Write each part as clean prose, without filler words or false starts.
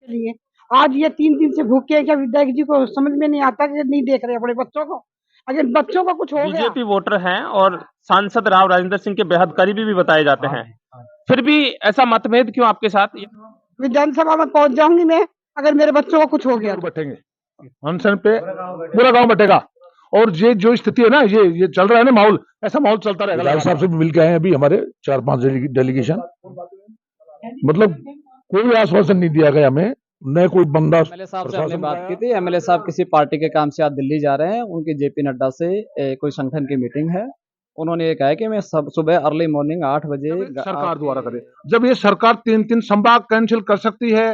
लिए। आज ये 3 दिन से भूखे हैं, क्या विधायक जी को समझ में नहीं आता कि नहीं देख रहे अपने बच्चों को? अगर बच्चों को कुछ हो गया, बीजेपी वोटर हैं और सांसद राव राजेंद्र सिंह के बेहद करीबी भी बताए जाते हैं, फिर भी ऐसा मतभेद क्यों आपके साथ? विधानसभा में पहुंच जाऊंगी मैं अगर मेरे बच्चों को कुछ हो गया। बैठेंगे अनशन पे, पूरा गांव बैठेगा। और ये जो स्थिति है ना, ये चल रहा है ना माहौल, ऐसा माहौल चलता रहेगा। विधायक साहब से भी मिल के आए हैं अभी हमारे 4-5 डेलीगेशन, मतलब कोई आश्वासन नहीं दिया गया हमें, न कोई बंदा। एमएलए साहब से हमने बात की थी। एमएलए साहब किसी पार्टी के काम से आज दिल्ली जा रहे हैं, उनकी जेपी नड्डा से कोई संगठन की मीटिंग है। उन्होंने ये कहा है कि मैं सब सुबह अर्ली मॉर्निंग 8 बजे सरकार द्वारा करे। जब ये सरकार 3-3 संभाग कैंसिल कर सकती है,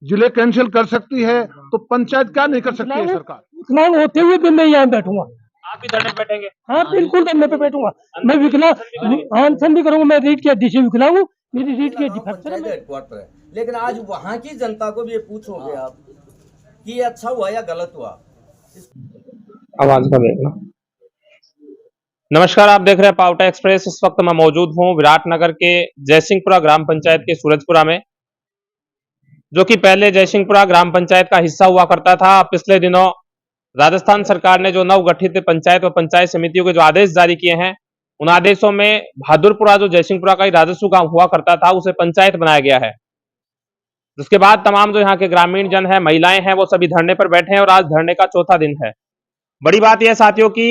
जिले कैंसिल कर सकती है, तो पंचायत क्या नहीं कर सकती है सरकार? विकलांग होते हुए भी मैं यहाँ बैठूंगा। आप भी धरने पे बैठेंगे? हाँ बिल्कुल धरने पे बैठूंगा। मैं विकलांग अनशन भी करूंगा। मैं रीढ़ की हड्डी से विकलांग हूँ, मेरी रीढ़ की हड्डी फ्रैक्चर है। हेडक्वार्टर है, लेकिन आज वहाँ की जनता को भी ये पूछोगे आप कि ये अच्छा हुआ या गलत हुआ? आवाज का देखना। नमस्कार, आप देख रहे हैं पावटा एक्सप्रेस। इस वक्त मैं मौजूद हूं विराटनगर के जयसिंहपुरा ग्राम पंचायत के सूरजपुरा में, जो कि पहले जयसिंहपुरा ग्राम पंचायत का हिस्सा हुआ करता था। पिछले दिनों राजस्थान सरकार ने जो नवगठित पंचायत व पंचायत समितियों के जो आदेश जारी किए हैं, उन आदेशों में बहादुरपुरा जो जयसिंहपुरा का ही राजस्व गांव हुआ करता था, उसे पंचायत बनाया गया है। जिसके बाद तमाम जो यहाँ के ग्रामीण जन है, महिलाएं हैं, वो सभी धरने पर बैठे हैं और आज धरने का चौथा दिन है। बड़ी बात यह साथियों की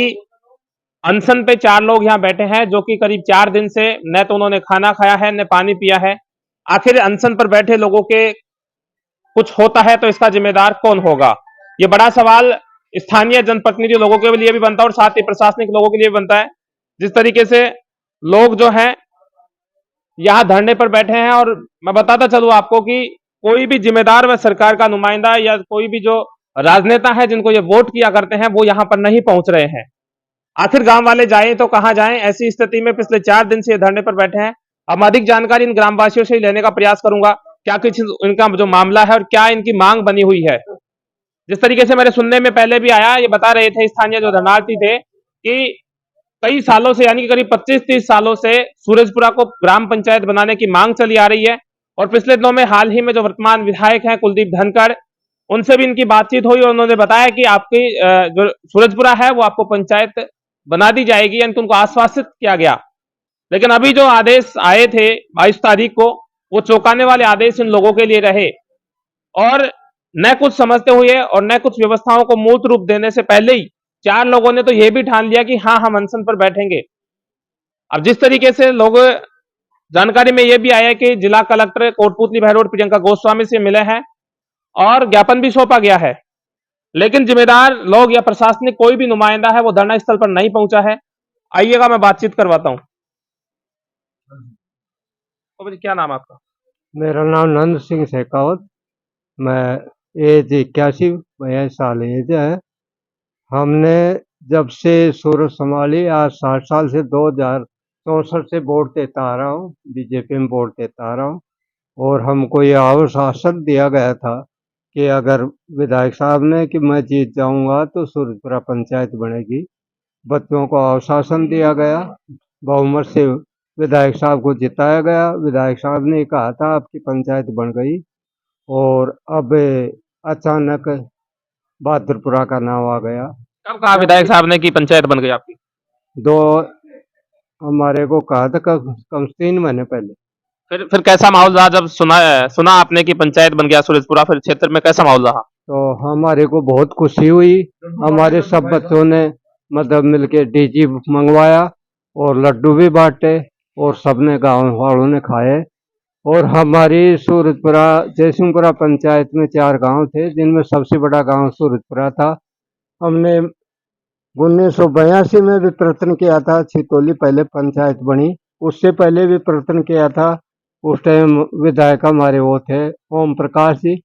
अनशन पे 4 लोग यहाँ बैठे हैं, जो कि करीब 4 दिन से न तो उन्होंने खाना खाया है न पानी पिया है। आखिर अनशन पर बैठे लोगों के कुछ होता है तो इसका जिम्मेदार कौन होगा? ये बड़ा सवाल स्थानीय जनप्रतिनिधि लोगों के लिए भी बनता है और साथ ही प्रशासनिक लोगों के लिए भी बनता है। जिस तरीके से लोग जो हैं यहाँ धरने पर बैठे हैं, और मैं बताता चलूं आपको कि कोई भी जिम्मेदार व सरकार का नुमाइंदा या कोई भी जो राजनेता है जिनको ये वोट किया करते हैं, वो यहाँ पर नहीं पहुंच रहे हैं। आखिर गांव वाले जाएं तो कहां जाएं? ऐसी स्थिति में पिछले 4 दिन से धरने पर बैठे हैं। अब अधिक जानकारी इन ग्रामवासियों से लेने का प्रयास करूंगा, क्या कुछ इनका जो मामला है और क्या इनकी मांग बनी हुई है। जिस तरीके से मेरे सुनने में पहले भी आया, ये बता रहे थे स्थानीय जो धरनार्थी थे कि कई सालों से, यानी कि करीब 25-30 सालों से सूरजपुरा को ग्राम पंचायत बनाने की मांग चली आ रही है। और पिछले दिनों में हाल ही में जो वर्तमान विधायक हैं कुलदीप धनखड़, उनसे भी इनकी बातचीत हुई और उन्होंने बताया कि आपकी जो सूरजपुरा है वो आपको पंचायत बना दी जाएगी, यानी उनको आश्वासित किया गया। लेकिन अभी जो आदेश आए थे 22 तारीख को, वो चौंकाने वाले आदेश इन लोगों के लिए रहे और न कुछ समझते हुए और न कुछ व्यवस्थाओं को मूर्त रूप देने से पहले ही 4 लोगों ने तो यह भी ठान लिया कि हाँ, हम अनशन पर बैठेंगे। अब जिस तरीके से लोग, जानकारी में यह भी आया कि जिला कलेक्टर कोटपुतली बहरोड प्रियंका गोस्वामी से मिले हैं और ज्ञापन भी सौंपा गया है, लेकिन जिम्मेदार लोग या प्रशासनिक कोई भी नुमाइंदा है वो धरना स्थल पर नहीं पहुंचा है। आइएगा, मैं बातचीत करवाता हूं। तो क्या नाम आपका? मेरा नाम नंद सिंह शेखावत। मैं एज 81 साल एज है। हमने जब से सूरत संभाली, आज 60 साल से 2064 से वोट देता आ रहा हूँ, बीजेपी में वोट देता आ रहा हूँ। और हमको ये आश्वासन दिया गया था कि अगर विधायक साहब ने कि मैं जीत जाऊंगा तो सूरजपुरा पंचायत बनेगी। बच्चों को आश्वासन दिया गया, बहुमत से विधायक साहब को जिताया गया। विधायक साहब ने कहा था आपकी पंचायत बन गई, और अब अचानक बहादुरपुरा का नाम आ गया। कब कहा विधायक साहब ने कि पंचायत बन गई आपकी? दो हमारे को कहा था कम 3 महीने पहले। फिर कैसा माहौल रहा जब सुना आपने कि पंचायत बन गया सूरजपुरा? फिर क्षेत्र में कैसा माहौल रहा? तो हमारे को बहुत खुशी हुई। हमारे सब बच्चों ने मतलब मिलके डीजी मंगवाया और लड्डू भी बांटे और सबने गांव वालों ने खाए। और हमारी सूरजपुरा जयसिंहपुरा पंचायत में 4 गांव थे, जिनमें सबसे बड़ा गांव सूरजपुरा था। हमने 1982 में भी प्रयत्न किया था, छितौली पहले पंचायत बनी, उससे पहले भी प्रयत्न किया था। उस टाइम विधायक हमारे वो थे ओम प्रकाश जी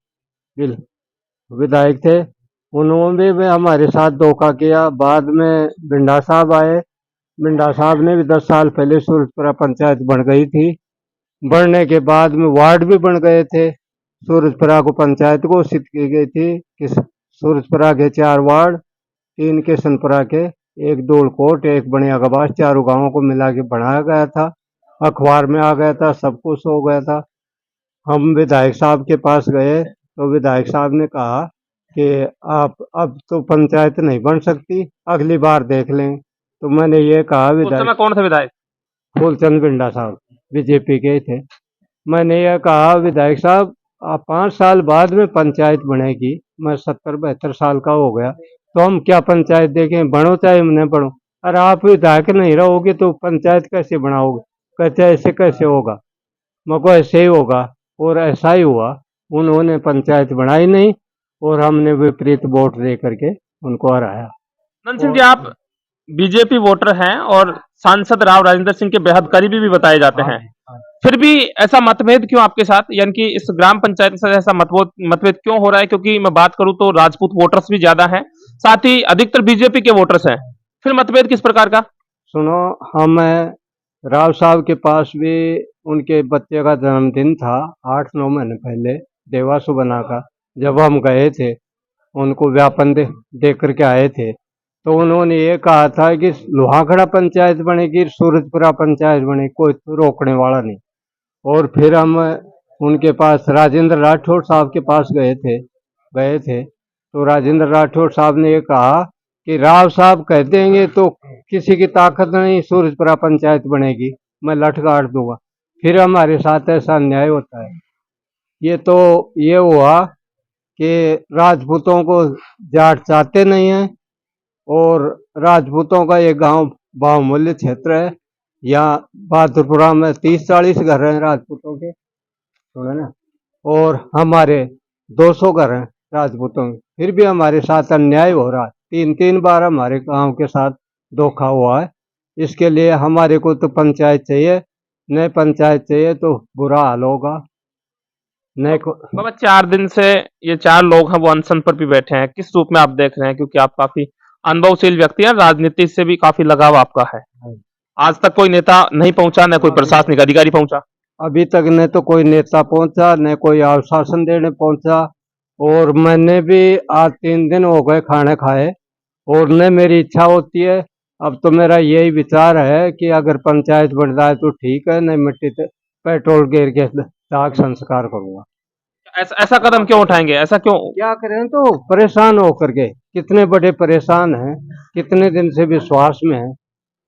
विधायक थे, उन्होंने भी हमारे साथ धोखा किया। बाद में बिंडा साहब आए, बिंडा साहब ने भी 10 साल पहले सूरजपुरा पंचायत बन गई थी। बढ़ने के बाद में वार्ड भी बन गए थे। सूरजपुरा को पंचायत घोषित की गई थी कि सूरजपुरा के 4 वार्ड, 3 किशनपुरा के, 1 धूलकोट, 1 बनियागबास, 4 गांवों को मिला के बनाया गया था। अखबार में आ गया था, सब कुछ हो गया था। हम विधायक साहब के पास गए तो विधायक साहब ने कहा कि आप अब तो पंचायत नहीं बन सकती, अगली बार देख लें। तो मैंने ये कहा उस विधायक समय कौन थे विधायक? फूलचंद बिंडा साहब बीजेपी के ही थे। मैंने यह कहा विधायक साहब, आप 5 साल बाद में पंचायत बनेगी, मैं 70-72 साल का हो गया, तो हम क्या पंचायत देखें, बनो चाहे न बनो। अरे आप विधायक नहीं रहोगे तो पंचायत कैसे बनाओगे? कहते ऐसे कैसे होगा? मको ऐसे ही होगा, और ऐसा ही हुआ। उन्होंने पंचायत बनाई नहीं और हमने विपरीत वोट दे करके उनको हराया। नंद सिंह जी, आप बीजेपी वोटर हैं और सांसद राव राजेंद्र सिंह के बेहद करीबी भी बताए जाते हैं, फिर भी ऐसा मतभेद क्यों आपके साथ, यानी कि इस ग्राम पंचायत से ऐसा मतभेद क्यों हो रहा है? क्योंकि मैं बात करूं तो राजपूत वोटर्स भी ज्यादा हैं, साथ ही अधिकतर बीजेपी के वोटर्स हैं, फिर मतभेद किस प्रकार का? सुनो, हम राव साहब के पास भी उनके बच्चे का जन्मदिन था 8-9 महीने पहले, देवासु बना का। जब हम गए थे उनको ज्ञापन दे करके आए थे, तो उन्होंने ये कहा था कि लोहाखड़ा पंचायत बनेगी, सूरजपुरा पंचायत बनेगी, कोई तो रोकने वाला नहीं। और फिर हम उनके पास राजेंद्र राठौड़ साहब के पास गए थे तो राजेंद्र राठौड़ साहब ने ये कहा कि राव साहब कह देंगे तो किसी की ताकत नहीं, सूरजपुरा पंचायत बनेगी, मैं लठ गाड़ दूंगा। फिर हमारे साथ ऐसा अन्याय होता है। ये हुआ कि राजपूतों को जाट चाहते नहीं है, और राजपूतों का ये गांव बहुमूल्य क्षेत्र है। यहाँ बहादुरपुरा में 30-40 घर हैं राजपूतों के, सुने ना, और हमारे 200 घर हैं राजपूतों के। फिर भी हमारे साथ अन्याय हो रहा है। 3-3 बार हमारे गांव के साथ धोखा हुआ है। इसके लिए हमारे को तो पंचायत चाहिए, नई पंचायत चाहिए तो बुरा हाल होगा। नए को बाबा, 4 दिन से ये 4 लोग हैं वो अनशन पर भी बैठे हैं, किस रूप में आप देख रहे हैं? क्योंकि आप काफी अनुभवशील व्यक्ति हैं, राजनीति से भी काफी लगाव आपका है। आज तक कोई नेता नहीं पहुंचा, न कोई प्रशासनिक अधिकारी पहुंचा। अभी तक न तो कोई नेता पहुंचा, न कोई आश्वासन देने पहुंचा, और मैंने भी आज 3 दिन हो गए खाने खाए, और न मेरी इच्छा होती है। अब तो मेरा यही विचार है कि अगर पंचायत बन जाए तो ठीक है, नहीं मिट्टी से पेट्रोल गिर के दाग संस्कार करूंगा। ऐसा कदम क्यों उठाएंगे? ऐसा क्यों? क्या करें, तो परेशान होकर के, कितने बड़े परेशान हैं, कितने दिन से विश्वास में हैं।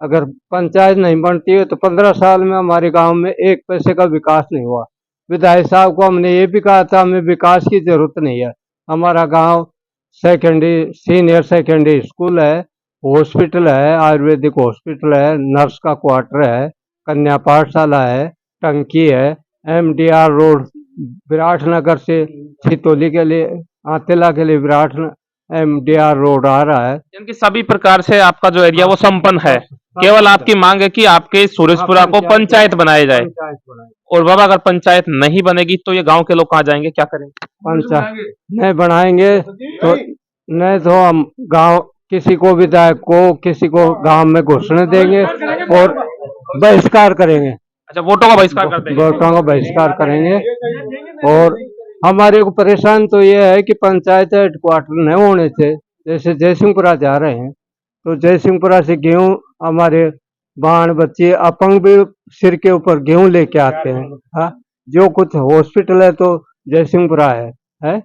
अगर पंचायत नहीं बनती है तो 15 साल में हमारे गांव में 1 पैसे का विकास नहीं हुआ। विधायक साहब को हमने ये भी कहा था हमें विकास की जरूरत नहीं है, हमारा गांव सीनियर सेकेंडरी स्कूल है, हॉस्पिटल है, आयुर्वेदिक हॉस्पिटल है, नर्स का क्वार्टर है, कन्या पाठशाला है, टंकी है, MDR रोड विराटनगर से छितौली के लिए, आतेला के लिए विराट MDR रोड आ रहा है। यानी कि सभी प्रकार से आपका जो एरिया वो संपन्न है, केवल आपकी मांग है कि आपके सूरजपुरा को पंचायत बनाया जाए। और बाबा, अगर पंचायत नहीं बनेगी तो ये गांव के लोग कहाँ जाएंगे, क्या करेंगे? पंचायत नहीं बनाएंगे तो नहीं तो हम गांव किसी को विधायक को किसी को गांव में घुसने देंगे और बहिष्कार करेंगे। अच्छा, वोटों का बहिष्कार कर देंगे। वोटों का बहिष्कार करेंगे। और हमारे को परेशान तो ये है कि पंचायत हेडक्वार्टर नहीं होने से, जैसे जयसिंहपुरा जा रहे हैं तो जयसिंहपुरा से गेहूं, हमारे बाण बच्चे अपंग भी सिर के ऊपर गेहूं लेके आते हैं। हाँ, जो कुछ हॉस्पिटल है तो जयसिंहपुरा है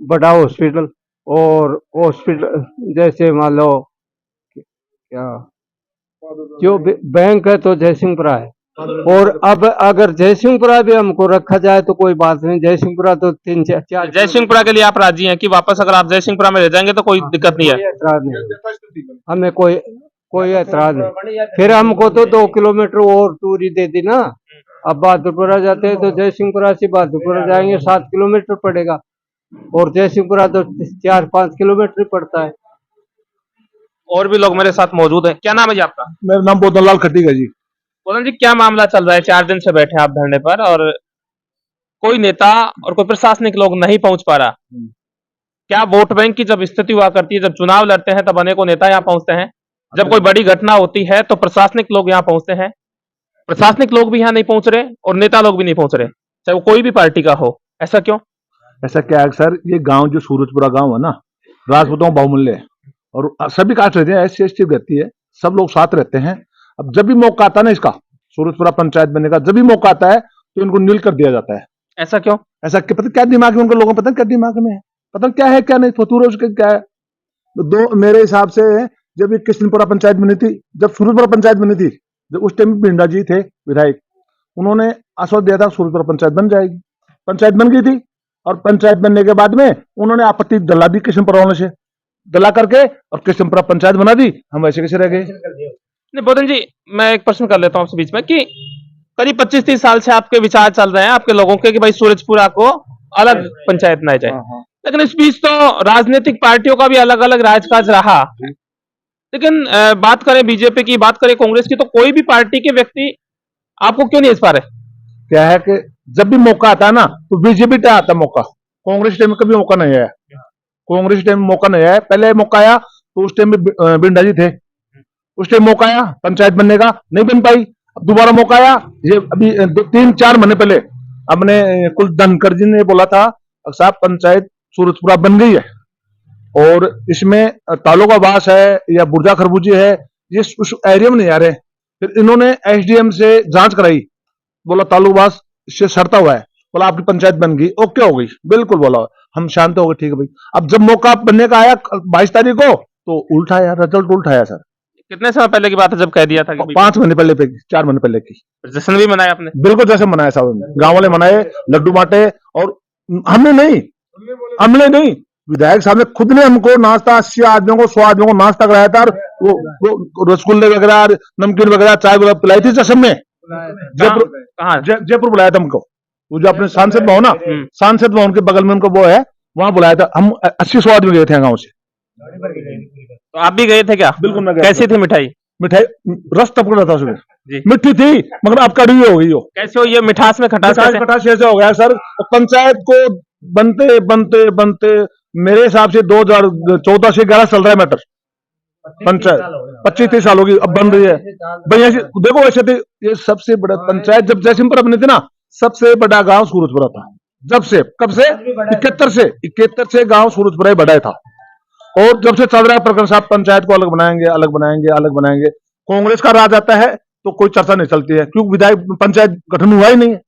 बड़ा हॉस्पिटल, और हॉस्पिटल जैसे मान लो क्या जो बैंक है तो जयसिंहपुरा है। और अब अगर जयसिंहपुरा भी हमको रखा जाए तो कोई बात नहीं, जयसिंहपुरा तो 3-4 जयसिंहपुरा के लिए आप राजी हैं कि वापस अगर आप जयसिंहपुरा में रह जाएंगे तो कोई दिक्कत नहीं है? एतराज नहीं, हमें कोई एतराज नहीं। फिर हमको तो 2 किलोमीटर और दूरी दे दी ना। अब बहादुरपुरा जाते हैं तो जयसिंहपुरा से बहादुरपुरा जाएंगे 7 किलोमीटर पड़ेगा, और जयसिंहपुरा तो 4-5 किलोमीटर पड़ता है। और भी लोग मेरे साथ मौजूद हैं। क्या नाम है जी आपका? मेरा नाम बोतन लाल खटीक जी। बोलन जी, क्या मामला चल रहा है? 4 दिन से बैठे आप धरने पर और कोई नेता और कोई प्रशासनिक लोग नहीं पहुंच पा रहा। क्या वोट बैंक की जब स्थिति हुआ करती है, जब चुनाव लड़ते हैं तब अनेकों नेता यहाँ पहुंचते हैं, जब कोई बड़ी घटना होती है तो प्रशासनिक लोग यहाँ पहुंचते हैं। प्रशासनिक लोग भी यहाँ नहीं पहुंच रहे और नेता लोग भी नहीं पहुंच रहे, चाहे वो कोई भी पार्टी का हो। ऐसा क्यों? ऐसा क्या है सर, ये गांव जो सूरजपुरा गांव है ना, राजपूतों का बहुमूल्य है और सभी कास्ट रहते हैं, SC/ST रहती है, सब लोग साथ रहते हैं। अब जब भी मौका आता है ना इसका सूरजपुरा पंचायत बनने का, जब भी मौका आता है तो इनको नील कर दिया जाता है। ऐसा क्यों? ऐसा पता क्या दिमाग में उनके लोगों को, पता क्या दिमाग में है, पता क्या है क्या नहीं, फतूर उसके क्या है। दो मेरे हिसाब से जब ये कृष्णपुरा पंचायत बनी थी, जब सूरजपुरा पंचायत बनी थी, जब उस टाइम भिंडा जी थे विधायक, उन्होंने आश्वासन दिया था सूरजपुरा पंचायत बन जाएगी। पंचायत बन गई थी और पंचायत बनने के बाद में उन्होंने आपत्ति दला दी कृष्णपुरा वालों से, दला करके और कृष्णपुरा पंचायत बना दी। हम वैसे कैसे रह गए। नहीं बोधन जी, मैं एक प्रश्न कर लेता हूँ आपसे बीच में कि करीब 25-30 साल से आपके विचार चल रहे हैं आपके लोगों के कि भाई सूरजपुरा को अलग पंचायत बनाई जाए, लेकिन इस बीच तो राजनीतिक पार्टियों का भी अलग अलग राजकाज रहा। लेकिन बात करें बीजेपी की, बात करें कांग्रेस की, तो कोई भी पार्टी के व्यक्ति आपको क्यों नहीं इस पा रहे? क्या है कि जब भी मौका आता है ना तो बीजेपी टाइम आता है मौका, कांग्रेस टाइम में कभी मौका नहीं आया। कांग्रेस टाइम में मौका नहीं आया, पहले मौका आया तो उस टाइम में बिंडा जी थे, उस टाइम मौका आया पंचायत बनने का, नहीं बन पाई। अब दोबारा मौका आया, ये अभी 3-4 महीने पहले अपने कुल धनखड़ जी ने बोला था साहब पंचायत सूरजपुरा बन गई है और इसमें तालुका वास है या बुर्जा खरबूजी है, ये उस एरिया में नहीं आ रहे। फिर इन्होंने एसडीएम से जांच कराई, बोला तालुकवास इससे सड़ता हुआ है, बोला आपकी पंचायत बन गई, ओके हो गई, बिल्कुल बोला, हम शांत हो गए, ठीक है भाई। अब जब मौका बनने का आया 22 तारीख को तो उल्टा आया, रिजल्ट उल्टा आया सर। कितने समय पहले की बात है जब कह दिया था कि 5 महीने पहले 4 महीने पहले की जश्न भी मनाया आपने? बिल्कुल जैसे मनाया साहब, गांव वाले मनाए, लड्डू बांटे, और हमने नहीं, विधायक साहब ने खुद ने हमको नाश्ता 80 आदमियों को 100 आदमियों को नाश्ता कराया था, और वो रसगुल्ले वगैरह नमकीन वगैरह चाय वगैरह पिलाई थी जश्न में। जयपुर बुलाया था हमको, वो जो अपने सांसद भवन ना, सांसद भवन के बगल में उनको वो है, वहां बुलाया था। हम 80-100 आदमी गए थे गाँव से। तो आप भी गए थे क्या? बिल्कुल मैं गया। कैसी थी मिठाई? रस टपक रहा था उसमें, मिट्टी थी मगर अब कड़वी हो गई हो। कैसे हो ये मिठास में खटास? खटास ऐसे हो गया सर। पंचायत को बनते बनते बनते मेरे हिसाब से 2014 से 11 चल रहा है मैटर। पंचायत 25-30 साल होगी अब बन रही है। भैया देखो वैसे थे, ये सबसे बड़ा पंचायत जब जयसिंहपुरा बनी थी ना, सबसे बड़ा गांव सूरजपुरा था। जब से कब से 71 से गांव सूरजपुरा ही बड़ा था। और जब से चल रहा है प्रकरण साहब पंचायत को अलग बनाएंगे, अलग बनाएंगे, अलग बनाएंगे, कांग्रेस का राज आता है तो कोई चर्चा नहीं चलती है, क्योंकि विधायक पंचायत गठन हुआ ही नहीं है।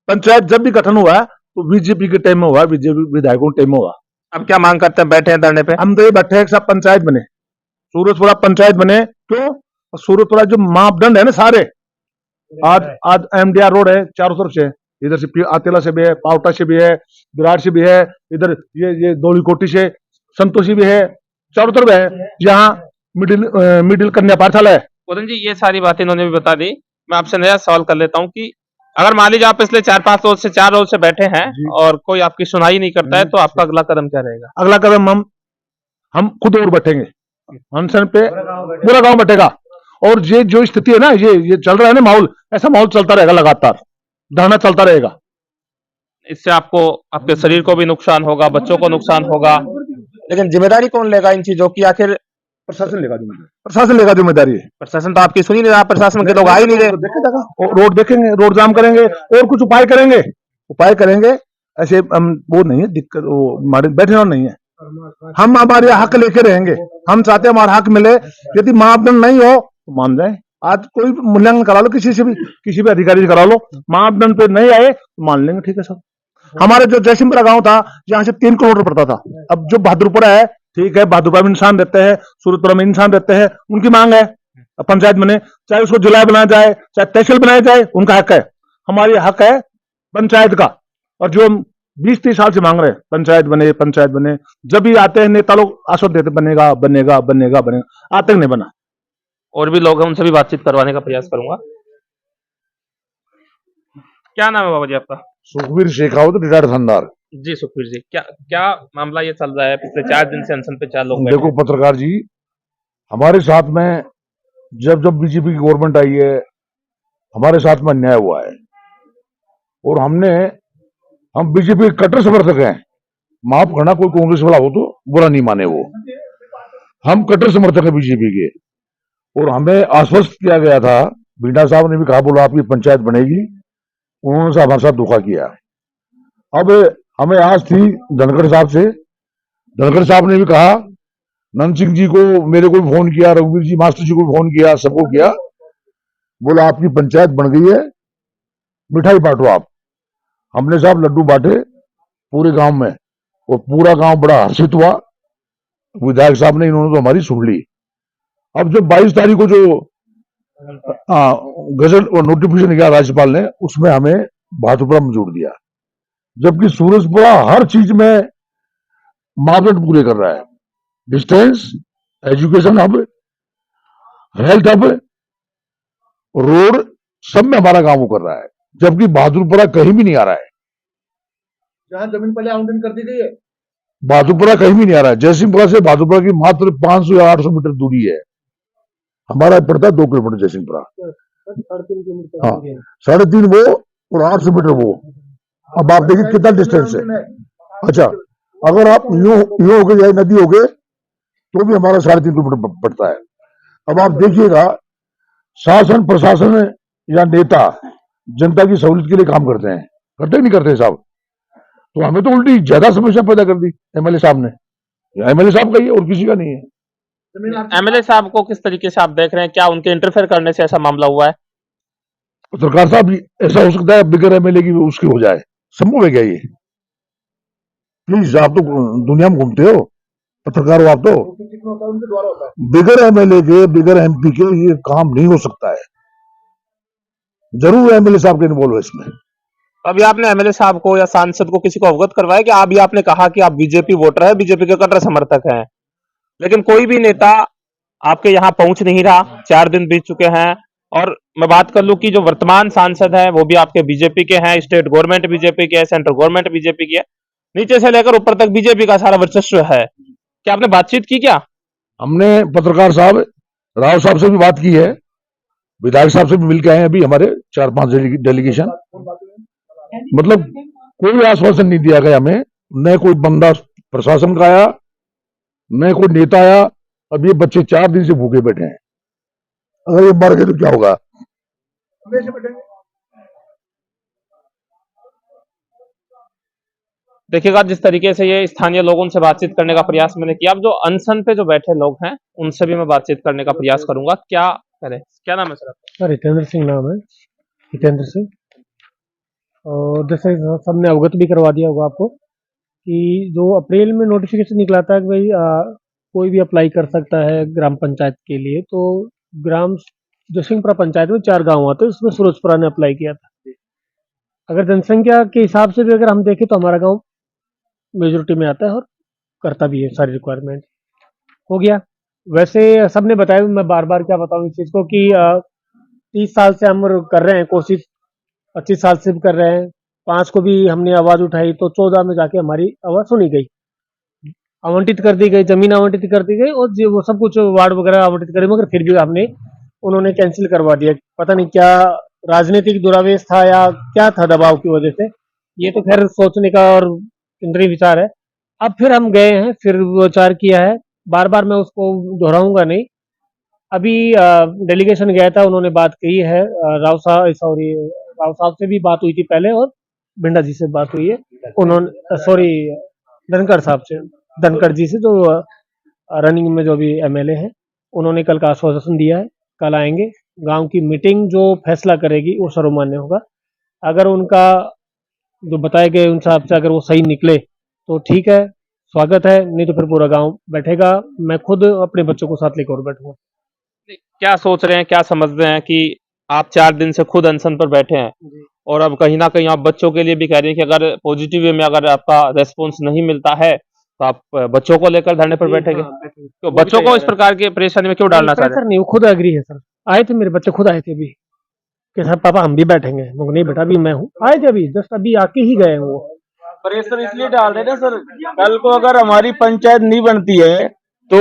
पंचायत जब भी गठन हुआ तो बीजेपी के टाइम में हुआ, बीजेपी विधायकों के टाइम में हुआ। अब क्या मांग करते हैं? बैठे हैं धरने पे? हम तो ये बैठे हैं सब पंचायत बने, सूरजपुरा पंचायत बने। क्यों? सूरजपुरा जो मापदंड है ना सारे, आज एमडीआर रोड है चारों तरफ से, इधर से आतेला से भी है, पावटा से भी है, विराट से भी है, इधर ये दौड़ी कोटी से संतोषी भी है, चारों तरफ है। यहाँ मिडिल कन्या पाठशाला है। बोधन जी ये सारी बातें इन्होंने भी बता दी। मैं आपसे नया सवाल कर लेता हूँ कि अगर मान लीजिए आप पिछले 4-5 रोज से 4 रोज से बैठे हैं और कोई आपकी सुनाई नहीं करता है, तो आपका अगला कदम क्या रहेगा? अगला कदम हम खुद और बैठेंगे अनशन पे, पूरा गांव बैठेगा। और ये जो स्थिति है ना, ये चल रहा है ना माहौल, ऐसा माहौल चलता रहेगा, लगातार धरना चलता रहेगा। इससे आपको आपके शरीर को भी नुकसान होगा, बच्चों को नुकसान होगा, लेकिन जिम्मेदारी कौन लेगा इन चीजों की? आखिर प्रशासन लेगा जिम्मेदारी। प्रशासन तो आपकी सुन ही नहीं रहा, प्रशासन के लोग आ ही नहीं रहे। रोड देखेंगे, रोड जाम करेंगे और कुछ उपाय करेंगे। ऐसे वो नहीं है दिक्कत, वो हमारे बैठे और नहीं है। हम हमारे हक लेके रहेंगे, हम चाहते हैं हमारा हक मिले। यदि मापदंड नहीं हो तो मान जाए, आज कोई मूल्यांकन करा लो, किसी भी अधिकारी से करा लो, मापदंड पे नहीं आए तो मान लेंगे, ठीक है सब। हमारे जो जयसिंहपुरा गांव था, यहाँ से 3 किलोमीटर पड़ता था, अब जो बहादुरपुरा है, ठीक है, बहादुरपुरा में इंसान रहते हैं, सूरजपुरा में इंसान रहते हैं, उनकी मांग है पंचायत बने, चाहे उसको जिला बनाया जाए, चाहे तहसील बनाया जाए, उनका हक है। हमारी हक है पंचायत का। और जो 20-30 साल से मांग रहे हैं पंचायत बने, जब भी आते हैं नेता लोग आश्वासन देते बनेगा, आज तक नहीं बना। और भी लोग हैं, उनसे भी बातचीत करवाने का प्रयास करूंगा। क्या नाम है बाबा जी आपका? सुखबीर शेखावत, रिटायर्ड थानेदार। जी सुखबीर जी, क्या मामला ये चल रहा है? पिछले 4 दिन से अनशन पे 4 लोग बैठे। देखो पत्रकार जी, हमारे साथ में जब बीजेपी की गवर्नमेंट आई है, हमारे साथ में अन्याय हुआ है और हम बीजेपी के कट्टर समर्थक हैं। माफ करना, कोई कांग्रेस वाला हो तो बुरा नहीं माने, वो हम कट्टर समर्थक हैं बीजेपी के। और हमें आश्वस्त किया गया था, बीडा साहब ने भी कहा, बोला आपकी पंचायत बनेगी, उन्होंने हमारे साथ धोखा किया। अब हमें आज थी धनखड़ साहब से, धनखड़ साहब ने भी कहा, नंद सिंह जी को, मेरे को भी फोन किया, रघुवीर जी मास्टर जी को भी फोन किया, सबको किया, बोला आपकी पंचायत बन गई है, मिठाई बांटो आप। हमने साहब लड्डू बांटे पूरे गांव में और पूरा गांव बड़ा हर्षित हुआ। विधायक साहब ने, इन्होंने तो हमारी सुन ली। अब जब 22 तारीख को जो गजट और नोटिफिकेशन किया राज्यपाल ने, उसमें हमें भाजपा में जोड़ दिया, जबकि सूरजपुरा हर चीज में मापदंड पूरे कर रहा है। Distance, education hub, health hub, road, सब में हमारा काम वो कर रहा है, जबकि बहादुरपुरा कहीं भी नहीं आ रहा है। जहां जमीन पहले आवंटन कर दी गई है, बहादुरपुरा कहीं भी नहीं आ रहा है। जयसिंहपुरा से बहादुरपुरा की मात्र 500 या 800 मीटर दूरी है। हमारा पड़ता है 2 किलोमीटर जयसिंहपुरा। 3.5 किलोमीटर। हाँ, 3.5 वो और 800 मीटर वो। अब आप देखिए कितना डिस्टेंस है। अच्छा, अगर आप यूं हो गए या नदी हो गए तो भी हमारा 3.5 किलोमीटर पड़ता है। अब आप देखिएगा, शासन प्रशासन या नेता जनता की सहूलियत के लिए काम करते हैं, करते ही नहीं करते साहब। तो हमें तो उल्टी ज्यादा समस्या पैदा कर दी एमएलए साहब ने। एमएलए साहब का ही है और किसी का नहीं है। एमएलए साहब को किस तरीके से आप देख रहे हैं? क्या उनके इंटरफेयर करने से ऐसा मामला हुआ है? सरकार साहब, ऐसा हो सकता है बिगर एमएलए की उसकी हो जाए? संभव है क्या ये? प्लीज, आप तो दुनिया में घूमते हो, पत्रकार हो आप तो। उनके द्वारा होता है। बिगर एमएलए के, बिगर एमपी के ये काम नहीं हो सकता है। जरूर एमएलए साहब के इन्वॉल्व है इसमें। अभी आपने एमएलए साहब को या सांसद को किसी को अवगत करवाया कि अभी आपने कहा कि आप बीजेपी वोटर है, बीजेपी के कट्टर समर्थक हैं, लेकिन कोई भी नेता आपके यहाँ पहुंच नहीं रहा। 4 दिन बीत चुके हैं और मैं बात कर लूं कि जो वर्तमान सांसद हैं वो भी आपके बीजेपी के हैं, स्टेट गवर्नमेंट बीजेपी के है, सेंट्रल गवर्नमेंट बीजेपी की है, नीचे से लेकर ऊपर तक बीजेपी का सारा वर्चस्व है। क्या आपने बातचीत की? क्या हमने पत्रकार साहब राव साहब से भी बात की है, विधायक साहब से भी मिलकर आए हैं अभी हमारे 4-5 डेलीगेशन। मतलब कोई आश्वासन नहीं दिया गया हमें, न कोई बंदा प्रशासन का आया, न कोई नेता आया। अब ये बच्चे 4 दिन से भूखे बैठे हैं, अगर ये मर गए तो क्या होगा? देखिएगा, जिस तरीके से ये स्थानीय लोगों से बातचीत करने का प्रयास मैंने किया, अब जो अनशन पे जो बैठे लोग हैं उनसे भी मैं बातचीत करने का प्रयास करूंगा। क्या करें? क्या नाम है सर आपका? सर हितेंद्र सिंह नाम है, हितेंद्र सिंह। और जैसे सबने अवगत भी करवा दिया होगा आपको कि जो अप्रैल में नोटिफिकेशन निकला था कि भाई कोई भी अप्लाई कर सकता है ग्राम पंचायत के लिए, तो ग्राम जयसिंहपुरा पंचायत में 4 गांव आते हैं, उसमें सूरजपुरा ने अप्लाई किया था। अगर जनसंख्या के हिसाब से भी अगर हम देखें तो हमारा गांव मेजोरिटी में आता है और करता भी है, सारी रिक्वायरमेंट हो गया। वैसे सबने बताया, मैं बार बार क्या बताऊं इस चीज़ को कि 30 साल से हम कर रहे हैं कोशिश, 25 साल से भी कर रहे हैं। 5 को भी हमने आवाज़ उठाई तो 14 में जाके हमारी आवाज़ सुनी गई, आवंटित कर दी गई, जमीन आवंटित कर दी गई और जो वो सब कुछ वार्ड वगैरह आवंटित करे, मगर फिर भी उन्होंने कैंसिल करवा दिया। पता नहीं क्या राजनीतिक दुरावेश था या क्या था दबाव की वजह से, ये तो खैर सोचने का और केंद्रीय विचार है। अब फिर हम गए हैं, फिर विचार किया है, बार बार मैं उसको दोहराऊंगा नहीं। अभी डेलीगेशन गया था, उन्होंने बात की है, राव साहब से भी बात हुई थी पहले और भिंडा जी से बात हुई है। उन्होंने धनखड़ साहब से, धनखड़ जी से जो रनिंग में जो भी एमएलए हैं, उन्होंने कल का आश्वासन दिया है, कल आएंगे। गांव की मीटिंग जो फैसला करेगी वो सर्वमान्य होगा। अगर उनका जो बताए गए उन हिसाब से अगर वो सही निकले तो ठीक है, स्वागत है, नहीं तो फिर पूरा गांव बैठेगा। मैं खुद अपने बच्चों को साथ लेकर बैठूंगा। क्या सोच रहे हैं, क्या समझ रहे हैं कि आप 4 दिन से खुद अनशन पर बैठे हैं और अब कहीं ना कहीं आप बच्चों के लिए भी कह रहे हैं कि अगर पॉजिटिव वे में अगर आपका रेस्पॉन्स नहीं मिलता है तो आप बच्चों को लेकर धरने पर बैठेंगे? तो बच्चों को इस प्रकार की परेशानी में क्यों डालना चाह रहे हैं? सर नहीं, वो खुद एग्री है सर। आए थे मेरे बच्चे, खुद आए थे अभी कि सर पापा हम भी बैठेंगे। नहीं बेटा, अभी मैं हूँ, आए थे अभी, जस्ट अभी आके ही गए वो। प्रेशर इसलिए डाल रहे थे सर, कल को अगर हमारी पंचायत नहीं बनती है तो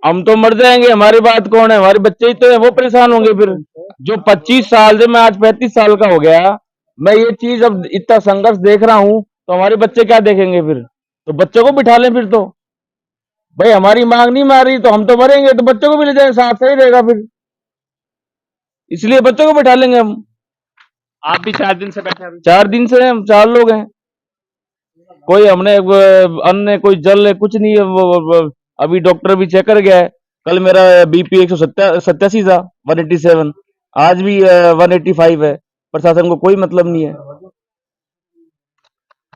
हम तो मर जाएंगे, हमारी बात कौन है? हमारे बच्चे ही तो है, वो परेशान होंगे। फिर जो 25 साल से, मैं आज 35 साल का हो गया, मैं ये चीज अब इतना संघर्ष देख रहा हूँ, तो हमारे बच्चे क्या देखेंगे? फिर तो बच्चों को बिठा लें। फिर तो भाई हमारी मांग नहीं मारी तो हम तो मरेंगे, तो बच्चों को भी ले जाए, साथ सही रहेगा फिर, इसलिए बच्चों को बिठा लेंगे हम। आप भी 4 दिन से बैठे हैं? 4 दिन से हम 4 लोग हैं, कोई हमने अन्न कोई जल कुछ नहीं है। अभी डॉक्टर भी चेक कर गया है, कल मेरा बीपी 187 था, 187, आज भी 185 है। प्रशासन को कोई मतलब नहीं है।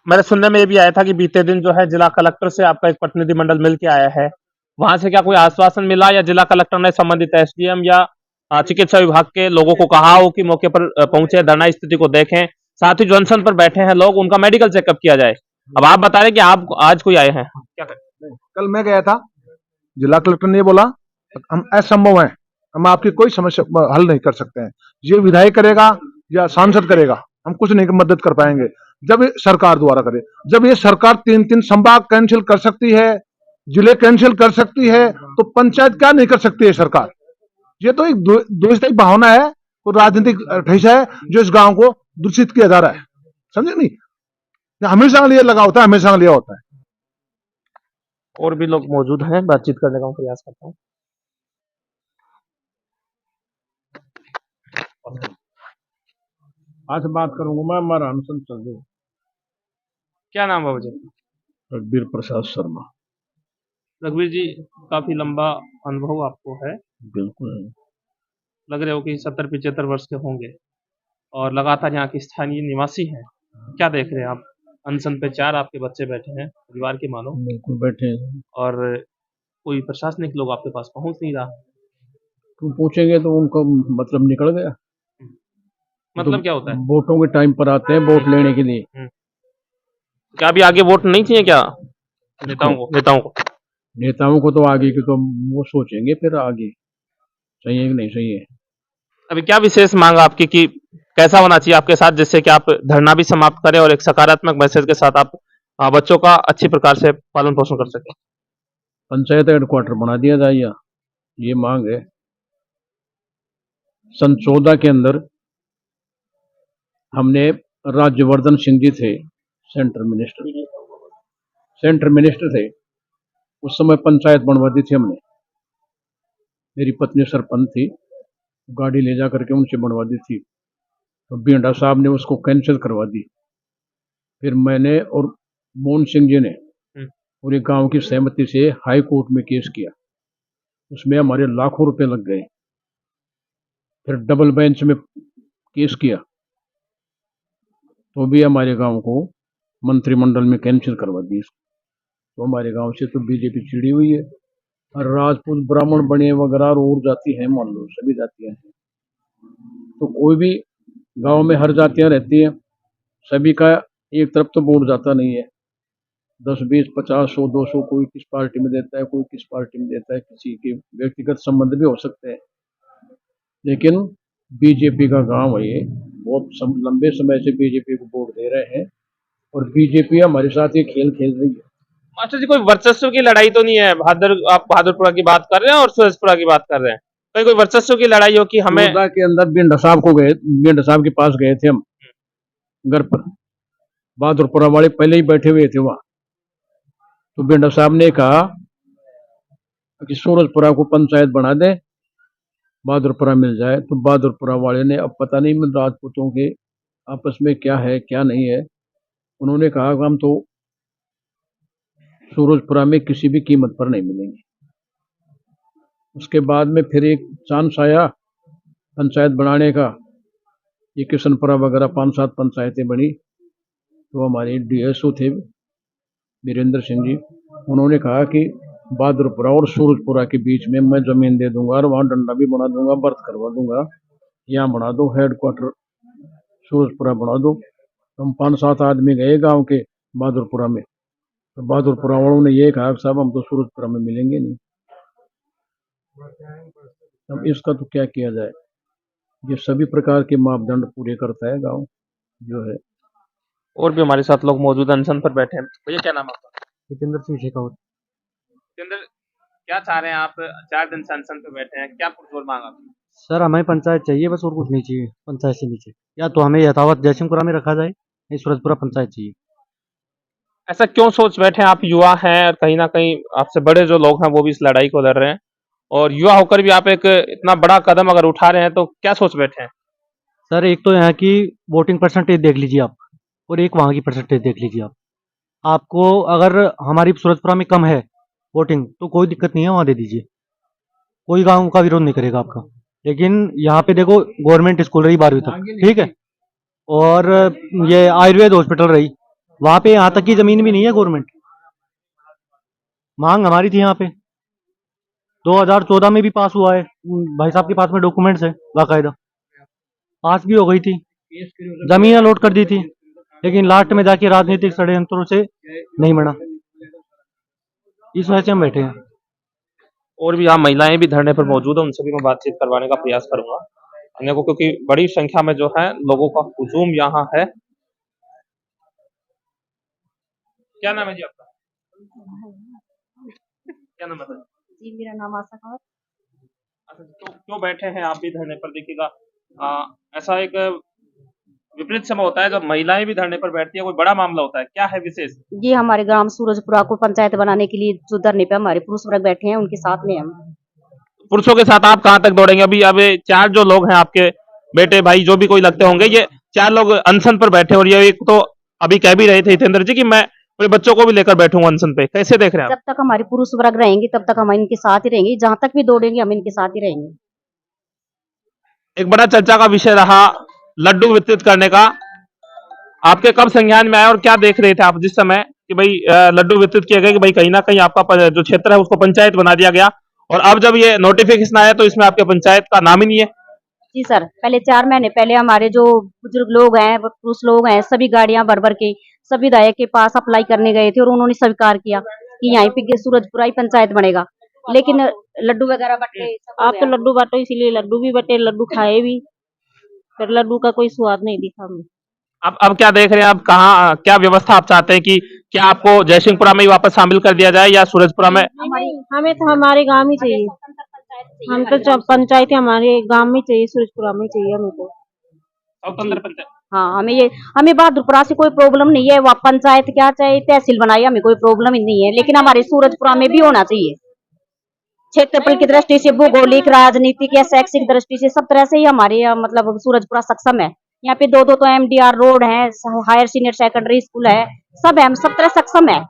मेरे सुनने में ये भी आया था कि बीते दिन जो है जिला कलेक्टर से आपका एक प्रतिनिधिमंडल मिल के आया है, वहां से क्या कोई आश्वासन मिला या जिला कलेक्टर ने संबंधित एसडीएम या चिकित्सा विभाग के लोगों को कहा हो कि मौके पर पहुंचे, धरना स्थिति को देखें, साथ ही जो अनशन पर बैठे हैं लोग उनका मेडिकल चेकअप किया जाए। अब आप बता रहे हैं कि आप आज कोई आए हैं, क्या करें? कल मैं गया था, जिला कलेक्टर ने बोला हम असंभव हैं, हम आपकी कोई समस्या हल नहीं कर सकते हैं, ये विधायक करेगा या सांसद करेगा, हम कुछ नहीं मदद कर पाएंगे जब ये सरकार द्वारा करे। जब ये सरकार 3-3 संभाग कैंसिल कर सकती है, जिले कैंसिल कर सकती है, तो पंचायत क्या नहीं कर सकती है सरकार? ये तो एक द्वेषदायी भावना है, और राजनीतिक ठेसा है जो इस गांव को दूषित किया जा रहा है, समझे नहीं? हमेशा के लिए लगा होता है, हमेशा के लिए होता है। और भी लोग मौजूद हैं, बातचीत करने का प्रयास करता हूँ। आज बात करूंगा मैं, हमारा अनशन चल रहा है। क्या नाम है मुझे? रघुवीर प्रसाद शर्मा। रघुवीर जी, काफी लंबा अनुभव आपको है, बिल्कुल लग रहे हो कि 70-75 वर्ष के होंगे और लगातार यहाँ के स्थानीय निवासी हैं। क्या देख रहे हैं आप? अनशन पे 4 आपके बच्चे बैठे हैं, परिवार के मानो, बिल्कुल बैठे हैं। और कोई प्रशासनिक लोग आपके पास पहुंच नहीं रहा। तुम पूछेंगे तो उनको मतलब निकल गया। मतलब क्या होता है? वोटों के टाइम पर आते हैं वोट लेने के लिए। क्या अभी आगे वोट नहीं चाहिए क्या नेताओं को? नेताओं को तो आगे की तो वो सोचेंगे फिर आगे सही है कि नहीं सही है। अभी क्या विशेष मांग आपकी कि कैसा होना चाहिए आपके साथ, जिससे कि आप धरना भी समाप्त करें और एक सकारात्मक मैसेज के साथ आप बच्चों का अच्छी प्रकार से पालन पोषण कर सकें? पंचायत हेडक्वार्टर बना दिया जाए, ये मांग है। सन 14 के अंदर हमने राज्यवर्धन सिंह जी थे सेंटर मिनिस्टर थे, उस समय पंचायत बनवा दी थी हमने। मेरी पत्नी सरपंच थी, गाड़ी ले जा करके उनसे बनवा दी थी, तो बिंडा साहब ने उसको कैंसिल करवा दी। फिर मैंने और मोहन सिंह जी ने पूरे गांव की सहमति से हाई कोर्ट में केस किया, उसमें हमारे लाखों रुपए लग गए। फिर डबल बेंच में केस किया तो भी हमारे गांव को मंत्रिमंडल में कैंसिल करवा दी। तो हमारे गांव से तो बीजेपी चिड़ी हुई है, और राजपूत ब्राह्मण बने वगैरह और जाति है, मान लो सभी जातियां हैं, तो कोई भी गांव में हर जातियां रहती हैं, सभी का एक तरफ तो वोट जाता नहीं है। 10, 20, 50, 100, 200 कोई किस पार्टी में देता है, कोई किस पार्टी में देता है, किसी के व्यक्तिगत संबंध भी हो सकते हैं। लेकिन बीजेपी का गांव है ये, बहुत लंबे समय से बीजेपी को वोट दे रहे हैं, और बीजेपी हमारे साथ ये खेल खेल रही है। मास्टर जी, कोई वर्चस्व की लड़ाई तो नहीं है? आप बहादुरपुरा की बात कर रहे हैं और सूरजपुरा की बात कर रहे हैं, कहीं कोई वर्चस्व की लड़ाई हो कि हमें? के अंदर बिंडा साहब के पास गए थे हम घर पर, बहादुरपुरा वाले पहले ही बैठे हुए थे वहां, तो बिंडा साहब ने कहा कि सूरजपुरा को पंचायत बना दे, बहादुरपुरा मिल जाए। तो बहादुरपुरा वाले ने, अब पता नहीं राजपूतों के आपस में क्या है क्या नहीं है, उन्होंने कहा कि हम तो सूरजपुरा में किसी भी कीमत पर नहीं मिलेंगे। उसके बाद में फिर एक चांस आया पंचायत बनाने का, ये किशनपुरा वगैरह 5-7 पंचायतें बनी, तो हमारे डीएसओ थे वीरेंद्र सिंह जी, उन्होंने कहा कि बहादुरपुरा और सूरजपुरा के बीच में मैं जमीन दे दूंगा और वहां डंडा भी बना दूंगा, बर्थ करवा दूंगा, यहाँ बना दो हेडक्वार्टर, सूरजपुरा बना दो। हम 5-7 आदमी गए गांव के बहादुरपुरा में, तो बहादुरपुरा वालों ने ये कहा साहब हम तो सूरजपुरा में मिलेंगे नहीं। अब इसका तो क्या किया जाए, ये सभी प्रकार के मापदंड पूरे करता है गांव जो है। और भी हमारे साथ लोग मौजूद अनशन पर बैठे हैं। भैया, क्या नाम है आपका? जितेंद्र सिंह शेखावत। जितेंद्र, क्या चाह रहे हैं आप? 4 दिन से अनशन पे बैठे हैं, क्या पुरजोर मांग आपकी? सर हमें पंचायत चाहिए बस, और कुछ नहीं चाहिए पंचायत से नीचे, या तो हमें यथावत जयसिंहपुरा में रखा जाए, नहीं सूरजपुरा पंचायत चाहिए। ऐसा क्यों सोच बैठे हैं? आप युवा हैं और कहीं ना कहीं आपसे बड़े जो लोग हैं वो भी इस लड़ाई को लड़ रहे हैं, और युवा होकर भी आप एक इतना बड़ा कदम अगर उठा रहे हैं तो क्या सोच बैठे हैं? सर एक तो यहाँ की वोटिंग परसेंटेज देख लीजिए आप, और एक वहाँ की परसेंटेज देख लीजिए आप। आपको अगर हमारी सूरजपुरा में कम है वोटिंग तो कोई दिक्कत नहीं है, वहाँ दे दीजिए, कोई गांव का विरोध नहीं करेगा आपका। लेकिन यहाँ पे देखो गवर्नमेंट स्कूल रही 12वीं तक, ठीक है, और ये आयुर्वेद हॉस्पिटल रही, वहां पे यहाँ तक की जमीन भी नहीं है गवर्नमेंट। मांग हमारी थी यहाँ पे 2014 में भी पास हुआ है, भाई साहब के पास में डॉक्यूमेंट्स है बाकायदा, पास भी हो गई थी, जमीन अलॉट कर दी थी, लेकिन लास्ट में जाके राजनीतिक षड्यंत्रों से नहीं बना। इस वजह से हम बैठे हैं। और भी यहाँ महिलाएं भी धरने पर मौजूद है, उनसे भी मैं बातचीत करवाने का प्रयास करूंगा अन्य को, क्योंकि बड़ी संख्या में जो है लोगों का हुजूम यहाँ है। क्या नाम है जी आपका? क्या नाम है सर? जी मेरा नाम आशा खान। अच्छा, तो क्यों बैठे हैं आप भी धरने पर? देखिएगा ऐसा एक विपरीत समय होता है जब महिलाएं भी धरने पर बैठती है, कोई बड़ा मामला होता है, क्या है विशेष? ये हमारे ग्राम सूरजपुरा को पंचायत बनाने के लिए जो धरने पे हमारे पुरुष वर्ग बैठे हैं उनके साथ में हम। पुरुषों के साथ आप कहाँ तक दौड़ेंगे? अभी अब ये 4 जो लोग हैं आपके बेटे भाई जो भी कोई लगते होंगे, ये 4 लोग अनशन पर बैठे, और ये एक तो अभी कह भी रहे थे हितेंद्र जी कि मैं अपने बच्चों को भी लेकर बैठूंगा अनशन पे, कैसे देख रहे हैं आप? जब तक हमारे पुरुष वर्ग रहेंगे तब तक हम इनके साथ ही रहेंगे, जहाँ तक भी दौड़ेंगे हम इनके साथ ही रहेंगे। एक बड़ा चर्चा का विषय रहा लड्डू वितरित करने का, आपके कब संज्ञान में आया और क्या देख रहे थे आप जिस समय कि भाई लड्डू वितरित किए गए कि भाई कहीं ना कहीं आपका जो क्षेत्र है उसको पंचायत बना दिया गया, और अब जब ये नोटिफिकेशन आया तो इसमें आपके पंचायत का नाम ही नहीं है? जी सर, पहले 4 महीने पहले हमारे जो बुजुर्ग लोग हैं, पुरुष लोग हैं, सभी गाड़ियां भर भर के सब विधायक के पास अप्लाई करने गए थे और उन्होंने स्वीकार किया कि यहाँ पे सूरजपुरा ही पंचायत बनेगा, लेकिन लड्डू वगैरह बटे। आप तो लड्डू बांटो, इसीलिए लड्डू भी बटे, लड्डू खाए भी, पर लड्डू का कोई स्वाद नहीं दिखा हमें। अब क्या देख रहे हैं? अब कहाँ क्या व्यवस्था आप चाहते हैं कि क्या आपको जयसिंहपुरा में ही वापस शामिल कर दिया जाए या सूरजपुरा में? हमें तो हमारे गांव ही चाहिए, हम तो पंचायत हमारे गांव में चाहिए, सूरजपुरा में चाहिए हमें तो। स्वतंत्र पंचायत? हाँ, हमें बहादुरपुरा से कोई प्रॉब्लम नहीं है, वह पंचायत क्या चाहे तहसील बनाए, हमें कोई प्रॉब्लम ही नहीं है, लेकिन हमारे सूरजपुरा में भी होना चाहिए। क्षेत्रफल की दृष्टि से, भौगोलिक, राजनीतिक या शैक्षिक दृष्टि से सब तरह से ही हमारे मतलब सूरजपुरा सक्षम है। यहाँ पे 2 तो MDR रोड है, हायर सीनियर सेकेंडरी स्कूल है, सब है, हम सब तरह सक्षम है।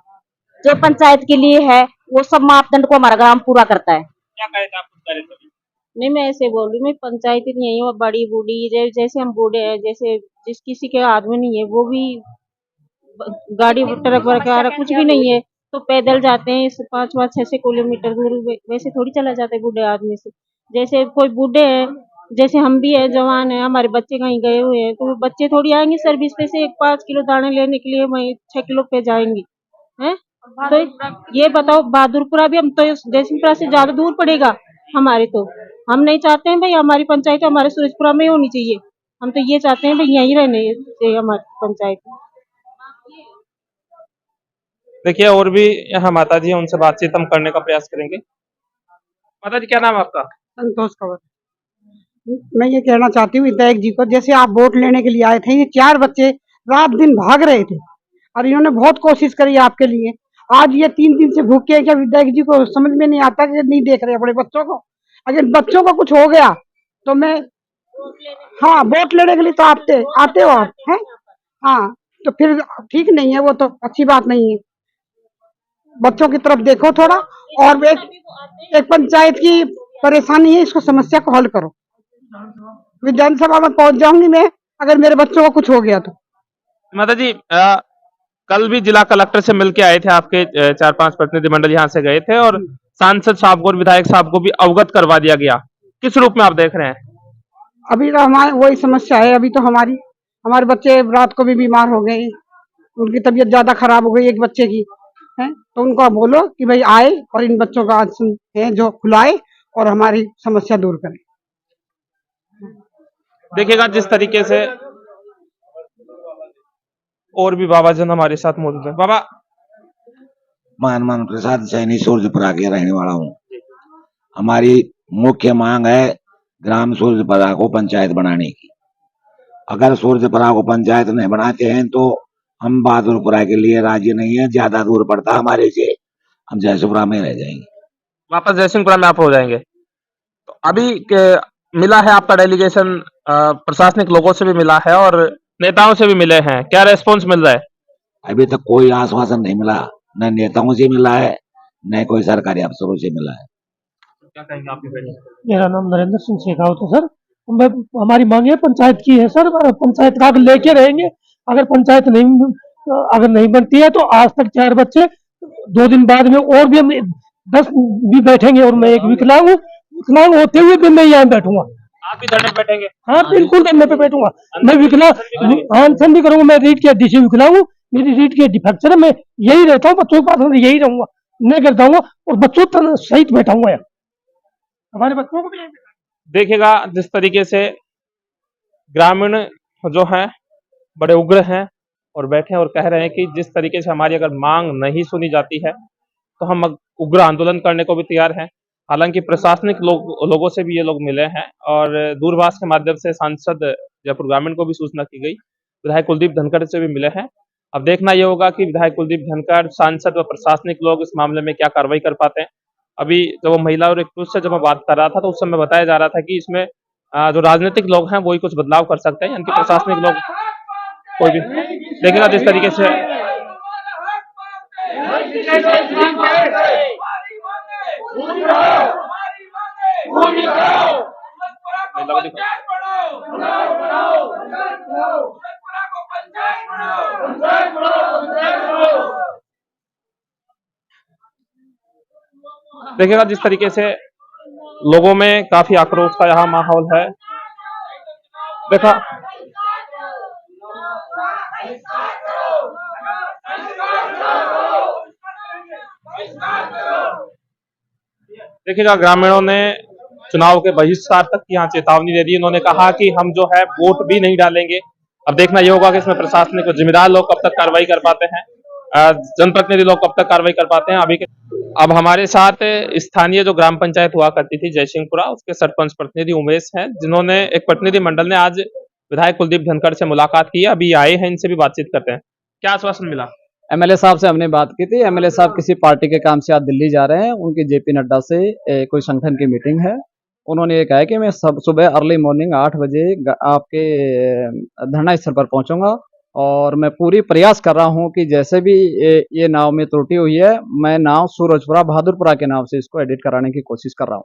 जो पंचायत के लिए है वो सब मापदंड को हमारा ग्राम पूरा करता है। क्या कहे थे आप कुछ कह रहे थे? नहीं, मैं ऐसे बोल रही हूँ, मैं पंचायत ही नहीं हूँ, बड़ी बूढ़ी जैसे हम बूढ़े हैं, जैसे जिस किसी के आदमी नहीं है वो भी गाड़ी ट्रक वगैरह कुछ भी नहीं है तो पैदल जाते हैं 5-6 किलोमीटर दूर, वैसे थोड़ी चला जाते हैं बूढ़े आदमी से। जैसे कोई बूढ़े हैं, जैसे हम भी है, जवान है, हमारे बच्चे कहीं गए हुए हैं तो बच्चे थोड़ी आएंगे सर्विस पे से 5 किलो दाने लेने के लिए वहीं 6 किलो पे जाएंगे हैं। तो ये बताओ, बहादुरपुरा भी हम तो जयसिंहपुरा से ज्यादा दूर पड़ेगा हमारे, तो हम नहीं चाहते हैं भाई हमारी पंचायत हमारे सूरजपुरा में होनी चाहिए, हम तो ये चाहते हैं भाई यहीं रहने चाहिए हमारी पंचायत। देखिए और भी यहाँ माता जी हैं, उनसे बातचीत हम करने का प्रयास करेंगे। माता जी क्या नाम है आपका? संतोष कंवर। मैं ये कहना चाहती हूँ विधायक जी को, जैसे आप वोट लेने के लिए आए थे, ये 4 बच्चे रात दिन भाग रहे थे और इन्होंने बहुत कोशिश करी आपके लिए। आज ये 3 दिन से भूखे हैं, क्या विधायक जी को समझ में नहीं आता कि नहीं देख रहे अपने बच्चों को? अगर बच्चों को कुछ हो गया तो मैं, हाँ, वोट लेने के लिए तो आते हो आप हैं, हाँ, तो फिर ठीक नहीं है, वो तो अच्छी बात नहीं है। बच्चों की तरफ देखो थोड़ा, और एक पंचायत की परेशानी है, इसको समस्या को हल करो। विधानसभा में पहुंच जाऊंगी मैं अगर मेरे बच्चों को कुछ हो गया तो। माता जी कल भी जिला कलेक्टर से मिलके आए थे, आपके 4-5 प्रतिनिधिमंडल यहाँ से गए थे और सांसद साहब को और विधायक साहब को भी अवगत करवा दिया गया, किस रूप में आप देख रहे हैं? अभी तो हमारे वही समस्या है, अभी तो हमारे बच्चे रात को भी बीमार हो गए, उनकी तबीयत ज्यादा खराब हो गई एक बच्चे की है, तो उनको आप बोलो कि भाई आए और इन बच्चों का है जो खुलाए और हमारी समस्या दूर करें। देखिएगा जिस तरीके से और भी बाबा जन हमारे साथ मौजूद है। बाबा, मान प्रसाद सैनी सूरजपुरा के रहने वाला हूँ। हमारी मुख्य मांग है ग्राम सूरजपुरा को पंचायत बनाने की। अगर सूरजपुरा को पंचायत नहीं बनाते हैं तो हम बहादुरपुरा के लिए राजी नहीं है, ज्यादा दूर पड़ता हमारे से, हम जयसिंहपुरा में रह जाएंगे। वापस जयसिंहपुरा में आप हो जाएंगे? तो अभी मिला है आपका डेलीगेशन, प्रशासनिक लोगों से भी मिला है और नेताओं से भी मिले हैं, क्या रेस्पॉन्स मिल रहा है? अभी तक कोई आश्वासन नहीं मिला, न नेताओं से मिला है न कोई सरकारी अफसरों से मिला है। क्या कहेंगे आपके बेटे? मेरा नाम नरेंद्र सिंह शेखावत है सर। हमारी मांगे पंचायत की है सर, पंचायत का लेके रहेंगे। अगर पंचायत नहीं अगर नहीं बनती है तो आज तक 4 बच्चे, 2 दिन बाद में और भी हम 10 भी बैठेंगे और मैं एक विकलांग होते हुए भी मैं यहाँ बैठूंगा। आप भी धरने पे बैठेंगे? हाँ बिल्कुल धरने पे बैठूंगा। मैं अनशन भी करूंगा। मैं रीढ़ की हड्डी से विकलांग हूँ, मेरी रीढ़ की हड्डी फ्रैक्चर है। मैं यही रहता हूँ, बच्चों के पास में यही रहूंगा, नहीं करता हूँ और बच्चों सहित बैठाऊंगा यहाँ, हमारे बच्चों को भी। देखिएगा जिस तरीके से ग्रामीण जो है बड़े उग्र हैं और बैठे और कह रहे हैं कि जिस तरीके से हमारी अगर मांग नहीं सुनी जाती है तो हम उग्र आंदोलन करने को भी तैयार हैं। हालांकि प्रशासनिक लोगों से भी ये लोग मिले हैं और दूरभाष के माध्यम से सांसद जयपुर ग्रामीण को भी सूचना की गई, विधायक कुलदीप धनखड़ से भी मिले हैं। अब देखना ये होगा कि विधायक कुलदीप धनखड़, सांसद व प्रशासनिक लोग इस मामले में क्या कार्रवाई कर पाते हैं। अभी जब वो महिला और एक पुरुष से जब मैं बात कर रहा था तो उस समय बताया जा रहा था कि इसमें जो राजनीतिक लोग हैं वही कुछ बदलाव कर सकते हैं, यानी प्रशासनिक लोग कोई भी देखिएगा जिस तरीके से देखिएगा जिस तरीके से लोगों में काफी आक्रोश का यहाँ माहौल है। देखा देखिएगा ग्रामीणों ने चुनाव के बहिष्कार तक की यहाँ चेतावनी दे दी। उन्होंने कहा कि हम जो है वोट भी नहीं डालेंगे। अब देखना ये होगा कि इसमें प्रशासनिक और जिम्मेदार लोग कब तक कार्रवाई कर पाते हैं, जनप्रतिनिधि लोग कब तक कार्रवाई कर पाते हैं। अब हमारे साथ स्थानीय जो ग्राम पंचायत हुआ करती थी जयसिंहपुरा, उसके सरपंच प्रतिनिधि उमेश हैं, जिन्होंने एक प्रतिनिधि मंडल ने आज विधायक कुलदीप धनखड़ से मुलाकात की। अभी आए हैं, इनसे भी बातचीत करते हैं। क्या आश्वासन मिला? एमएलए साहब से हमने बात की थी। एमएलए साहब किसी पार्टी के काम से आज दिल्ली जा रहे हैं, उनकी जेपी नड्डा से कोई संगठन की मीटिंग है। उन्होंने ये कहा है कि मैं सुबह अर्ली मॉर्निंग 8 बजे आपके धरना स्थल पर पहुंचूंगा और मैं पूरी प्रयास कर रहा हूं कि जैसे भी ये नाव में त्रुटि हुई है, मैं नाव सूरजपुरा बहादुरपुरा के नाव से इसको एडिट कराने की कोशिश कर रहा हूँ।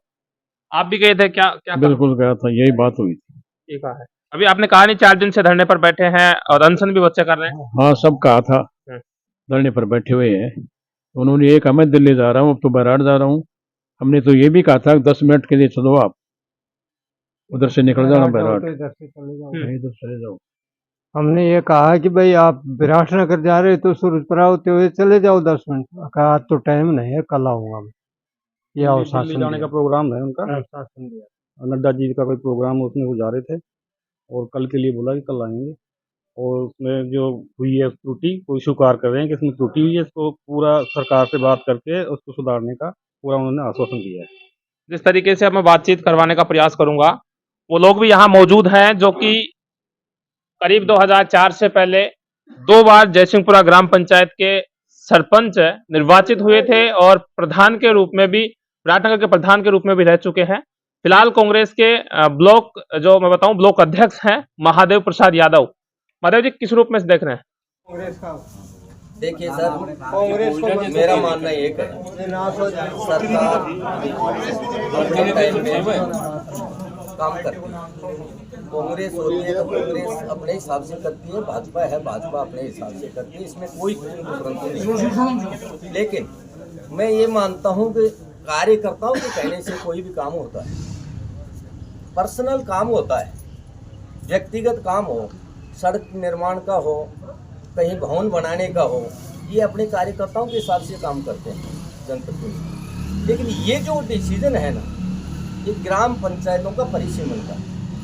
आप भी गए थे क्या? बिल्कुल गया था, यही बात हुई थी। ठीक है। अभी आपने कहा नहीं 4 दिन से धरने पर बैठे हैं और अनशन भी बच्चे कर रहे हैं। हाँ, सब कहा था, धरने पर बैठे हुए हैं। उन्होंने ये कहा मैं दिल्ली जा रहा हूँ, अब तो बैराड़ जा रहा हूँ। हमने तो ये भी कहा था 10 मिनट के लिए चलो, आप उधर से निकल जाना बैराड़, इधर से चले जाओ, इधर चले जाओ। हमने ये कहा कि भाई आप विराटनगर जा रहे तो सूरजपुरा होते हुए चले जाओ 10 मिनट। कहा आज तो टाइम नहीं है, कल आऊंगा मैं। ये दिल्ली जाने का प्रोग्राम है उनका, आश्वासन दिया। नड्डा जी का कोई प्रोग्राम उसमें वो जा रहे थे और कल के लिए बोला कि कल आएंगे। और उसमें जो हुई है त्रुटि को स्वीकार कर रहे हैं कि इसमें त्रुटि हुई है, इसको पूरा सरकार से बात करके उसको सुधारने का पूरा उन्होंने आश्वासन दिया है। जिस तरीके से अब मैं बातचीत करवाने का प्रयास करूंगा, वो लोग भी यहाँ मौजूद हैं जो कि करीब 2004 से पहले 2 बार जयसिंहपुरा ग्राम पंचायत के सरपंच निर्वाचित हुए थे और प्रधान के रूप में भी, विराटनगर के प्रधान के रूप में भी रह चुके हैं। फिलहाल कांग्रेस के ब्लॉक, जो मैं बताऊं, ब्लॉक अध्यक्ष हैं महादेव प्रसाद यादव। महादेव जी, किस रूप में से देख रहे हैं? कांग्रेस का देखिए सर, कांग्रेस को मेरा मानना ये है सरकार काम करती है। कांग्रेस होती है तो कांग्रेस अपने हिसाब से करती है, भाजपा है भाजपा अपने हिसाब से करती है, इसमें कोई नहीं। लेकिन मैं ये मानता हूँ कि कार्यकर्ताओं के कहने से कोई भी काम होता है, पर्सनल काम होता है, व्यक्तिगत काम हो, सड़क निर्माण का हो, कहीं भवन बनाने का हो, ये अपने कार्यकर्ताओं के हिसाब से काम करते हैं जनप्रतिनिधि। लेकिन ये जो डिसीजन है ना, ये ग्राम पंचायतों का परिसीमन का,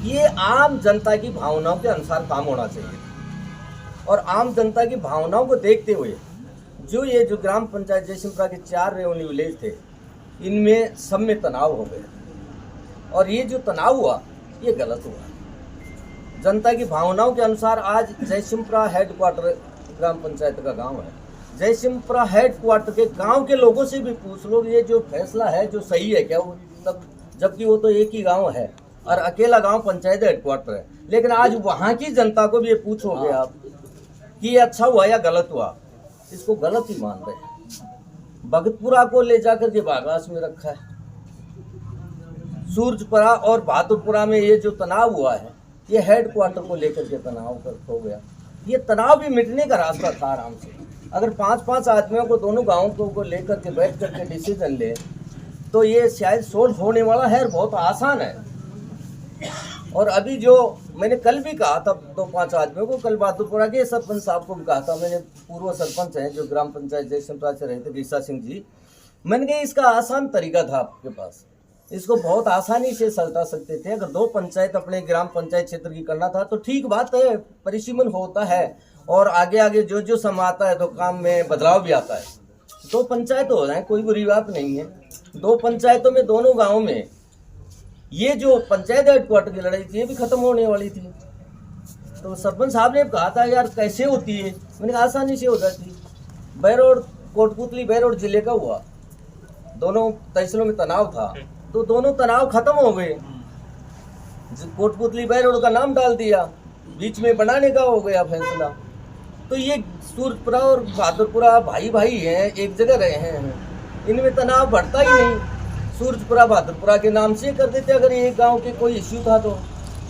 ये आम जनता की भावनाओं के अनुसार काम होना चाहिए। और आम जनता की भावनाओं को देखते हुए ये जो ग्राम पंचायत जयसिंहपुरा के 4 रेवेन्यू विलेज थे, इनमें सब में तनाव हो गया और ये जो तनाव हुआ ये गलत हुआ। जनता की भावनाओं के अनुसार आज जयसिंहपुरा हेडक्वार्टर ग्राम पंचायत का गांव है, जयसिंहपुरा हेडक्वार्टर के गांव के लोगों से भी पूछ लो ये जो फैसला है जो सही है क्या, वो तब जबकि वो तो एक ही गांव है और अकेला गांव पंचायत हेडक्वार्टर है। लेकिन आज वहां की जनता को भी ये पूछोगे आप कि ये अच्छा हुआ या गलत हुआ, इसको गलत ही मान रहे हैं। भगतपुरा को ले जाकर के बागास में रखा है, सूरजपुरा और बहादुरपुरा में ये जो तनाव हुआ है ये हेडक्वार्टर को लेकर के तनाव हो गया। ये तनाव भी मिटने का रास्ता था आराम से। अगर 5-5 आदमियों को दोनों गाँव को लेकर के बैठ करके डिसीजन ले तो ये शायद सोल्व होने वाला है और बहुत आसान है। और अभी जो मैंने कल भी कहा था 2-5 आदमियों को, कल बहादुरपुरा के सरपंच साहब को भी कहा था मैंने, पूर्व सरपंच हैं जो ग्राम पंचायत जयसिंहपुरा से रहे थे, गीसा सिंह जी, मैंने कहा इसका आसान तरीका था आपके पास, इसको बहुत आसानी से सलटा सकते थे। अगर 2 पंचायत अपने ग्राम पंचायत क्षेत्र की करना था तो ठीक बात है, परिसीमन होता है और आगे आगे जो जो समय आता है तो काम में बदलाव भी आता है। 2 पंचायत हो जाए, कोई बुरी बात नहीं है। 2 पंचायतों में दोनों गाँव में ये जो पंचायत हेडक्वार्टर की लड़ाई थी ये भी खत्म होने वाली थी। तो सरपंच साहब ने कहा था यार कैसे होती है, मैंने कहा आसानी से हो जाती। बहरोड कोटपुतली बहरोड जिले का हुआ, दोनों तहसीलों में तनाव था तो दोनों तनाव खत्म हो गए। कोटपुतली बहरोड का नाम डाल दिया, बीच में बनाने का हो गया फैसला। तो ये सूरजपुरा और बहादुरपुरा भाई भाई हैं, एक जगह रहे हैं, इनमें तनाव बढ़ता ही नहीं। सूरजपुरा बहादुरपुरा के नाम से कर देते अगर एक गांव के कोई इश्यू था तो।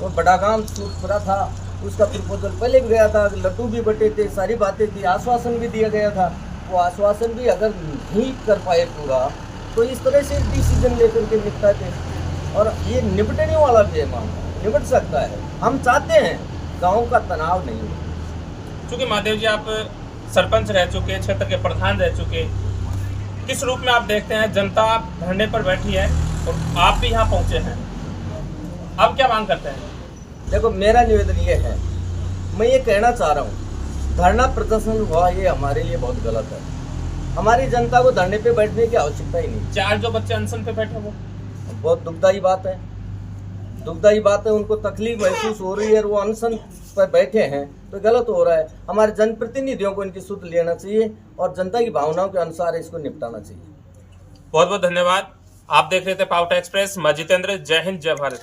और बड़ा गांव सूरजपुरा था, उसका प्रपोजल पहले भी गया था, लड्डू भी बटे थे, सारी बातें थी, आश्वासन भी दिया गया था। वो आश्वासन भी अगर नहीं कर पाए पूरा तो इस तरह से डिसीजन लेकर के निपटाते और ये निपटने वाला भी है, मामला निपट सकता है। हम चाहते हैं गाँव का तनाव नहीं हो। चूँकि महादेव जी आप सरपंच रह चुके, क्षेत्र के प्रधान रह चुके, किस रूप में आप देखते हैं जनता धरने पर बैठी है और आप भी यहाँ पहुँचे हैं, अब क्या मांग करते हैं? देखो मेरा निवेदन ये है, मैं ये कहना चाह रहा हूँ धरना प्रदर्शन हुआ ये हमारे लिए बहुत गलत है। हमारी जनता को धरने पे बैठने की आवश्यकता ही नहीं। 4 जो बच्चे अनशन पे बैठे वो बहुत दुखदायी बात है, दुखदायी बात है। उनको तकलीफ महसूस हो रही है और वो अनशन पर बैठे हैं तो गलत हो रहा है। हमारे जनप्रतिनिधियों को इनकी सुध लेना चाहिए और जनता की भावनाओं के अनुसार इसको निपटाना चाहिए। बहुत बहुत धन्यवाद। आप देख रहे थे पावटा एक्सप्रेस। मैं जितेंद्र, जय हिंद जय भारत।